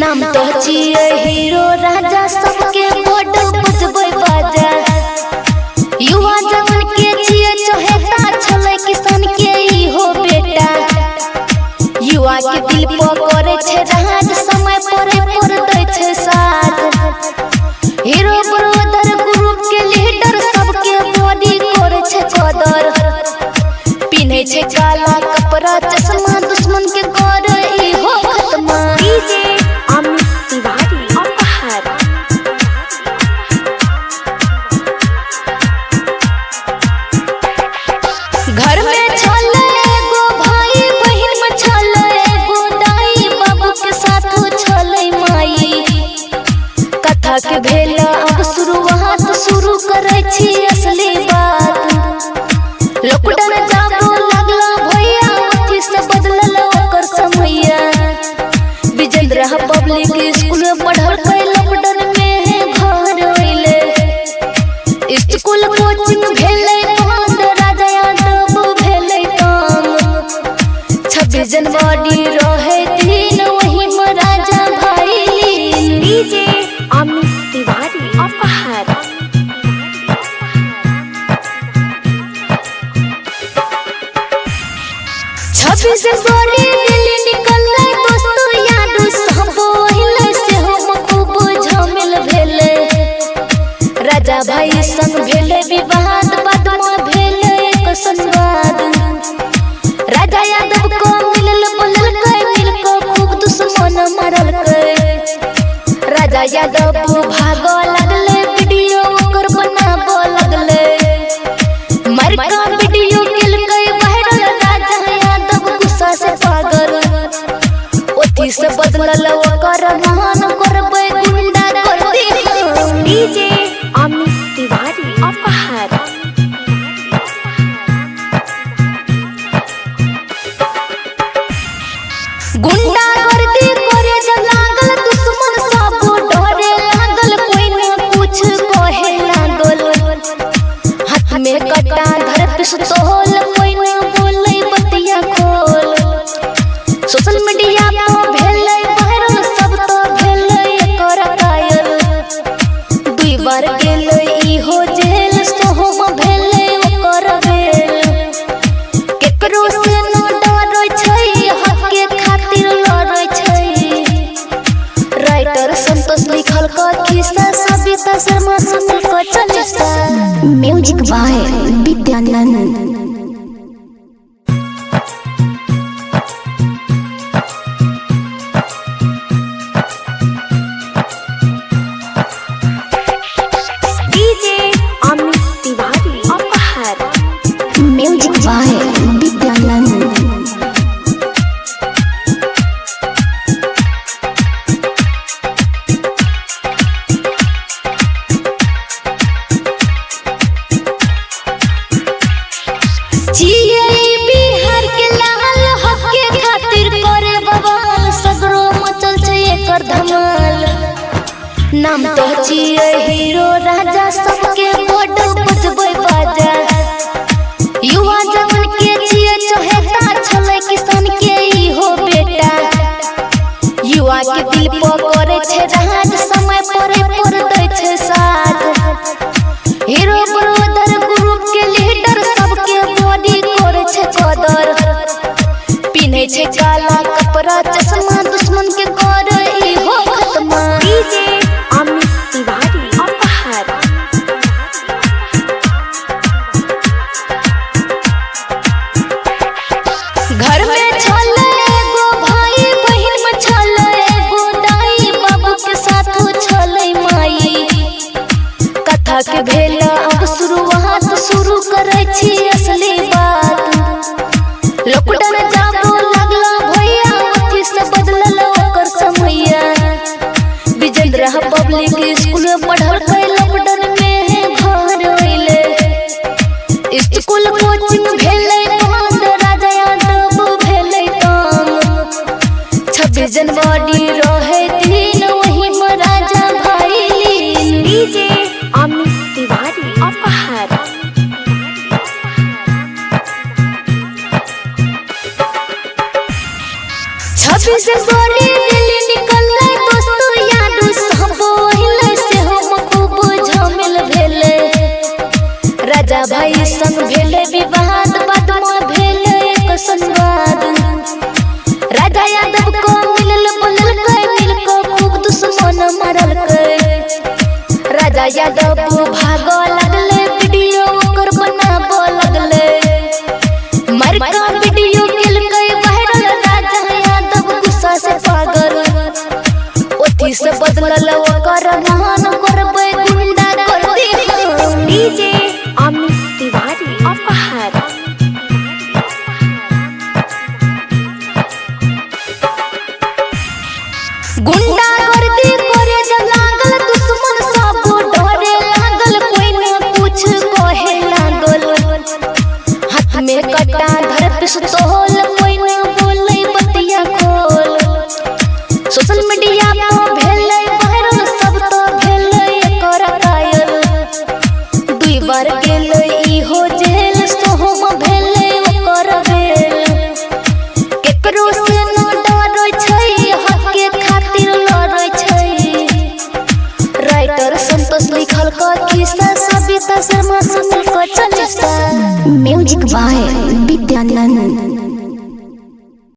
नाम तो जिए हीरो राजा सबके बड़ बजबै बाजा। युवा जवान के जिए चहेता छले किसान के ई हो बेटा। युवा के दिल पर करे छे राज समय पर दै छे साथ। हीरो ब्रदर ग्रुप के लीडर सबके बॉडी करे छे कदर। पिन्हे छे काला कपड़ा चश्मा दुश्मन के करे ई हो खत्मा। डीजे अमित तिवारी अपहर। घर में छले एगो भाई बहिन में छले एगो दाई बाबू के साथ छले माई। कथा के भेला अब शुरुआत शुरू करे छी असली बात। लॉकडाउन जाबो लागला भैया अथी से बदलल ओकर समैया। विजेंद्र पब्लिक स्कूल में पढ़ल के लॉकडाउन में घर अइले। स्कूल कोचिंग भेले बंद राजा यादव भेले काम। 26 जनवरी रहे दिन वही में राजा भाई लीन। डीजे अमित तिवारी अपहर। 26 जनवरी दिल्ली निकलले दोस्तों याद सब ओहिले से हम खूब झमेल भेले। राजा भाई संग भेले विवाद बाद में भेले एक संवाद। राजा यादव को मिलल बोलल के मिल को खूब दुश्मन मारल के। राजा यादव भागो लगले वीडियो ओकर बनाबो लगले। मर का वीडियो किल के वायरल राजा यादव गुस्सा से पागल। ओथी से बदलल ओकर मान करबै गुंडा कर दी। डीजे अमित तिवारी अपहर। 'गुंडा गर्दी करे जब लागल दुश्मन सब डरे लागल। कोई न कुछ कहे लागल। हाथ में कटा धर पिस्तौल कोई न बोले बतिया खोल। सोशल मीडिया पर भेले वायरल सब तो भेले एकर कायल। 2 बार गेले ई हो जेल सोहो भेले ओकर बेल। केकरो से न डरै छै हक के खातिर लड़ै छै। राइटर संतोष लिखल का खिस्सा सविता शर्मा सुनल का Chalisa. Music by Vidyanand. DJ Amit Tiwari अपहर। Music by Vidyanand. जिए बिहार के लाल हक के खातिर करे बवाल। सगरो मचल छै एकर धमाल। नाम तो जिए हीरो राजा सबके बड़ बजबै बाजा। युवा जवान के जिए चहेता छले किसान के ई हो बेटा। युवा के दिल पर करे छे राज समय पर दै छे साथ। हीरो ब्रदर ग्रुप के लीडर सबके बॉडी करे छे कदर। पिन्हे छे काला कपड़ा चश्मा दुश्मन के करे ई हो खत्मा। डीजे अमित तिवारी अपहर। घर में छले एगो भाई बहिन में छले एगो दाई बाबू के साथ छले माई। कथा के भेला अब शुरुआत शुरू करे छी असली बात। लॉकडाउन जाबो लागला भैया अथी से बदलल ओकर समैया। विजेंद्र पब्लिक स्कूल में पढ़ल के लॉकडाउन में घर अइले। स्कूल कोचिंग भेले बंद राजा यादव भेले काम। 26 जनवरी रहे दिन वही में राजा भाई लीन। डीजे अमित तिवारी अपहर। 26 जनवरी दिल्ली निकलले राजा भाई संग भेले विवाद, बाद में भेले एक संवाद। राजा यादव को मिलल बोलल के, मिल को खूब दुश्मन मारल के। राजा यादव भागो लगले, वीडियो ओकर बनाबो लगले। मरका वीडियो गेल के वायरल, राजा यादव गुस्सा से पागल। ओथी से बदलल ओकर मान, करबै गुंडा कर दी डीजे अमित तिवारी अपहर। गुंडा कर दी करे जब लागल, दुश्मन सब डरे लागल। कोई न कुछ कहे लागल, हाथ में कटा धर पिस्तौल। कोई न बोले बतिया खोल, सोशल मीडिया पे भेले वायरल, सब तो भेले एकर कायल। दुई बार गेले इहो जेल, सोहम भेले ओकर बेल। केकरो से न डरै छै, हक के खातिर लड़ै छै। राइटर संतोष लिखल क किस्सा, सविता शर्मा सुनल क चालीसा। Music by Vidyanand.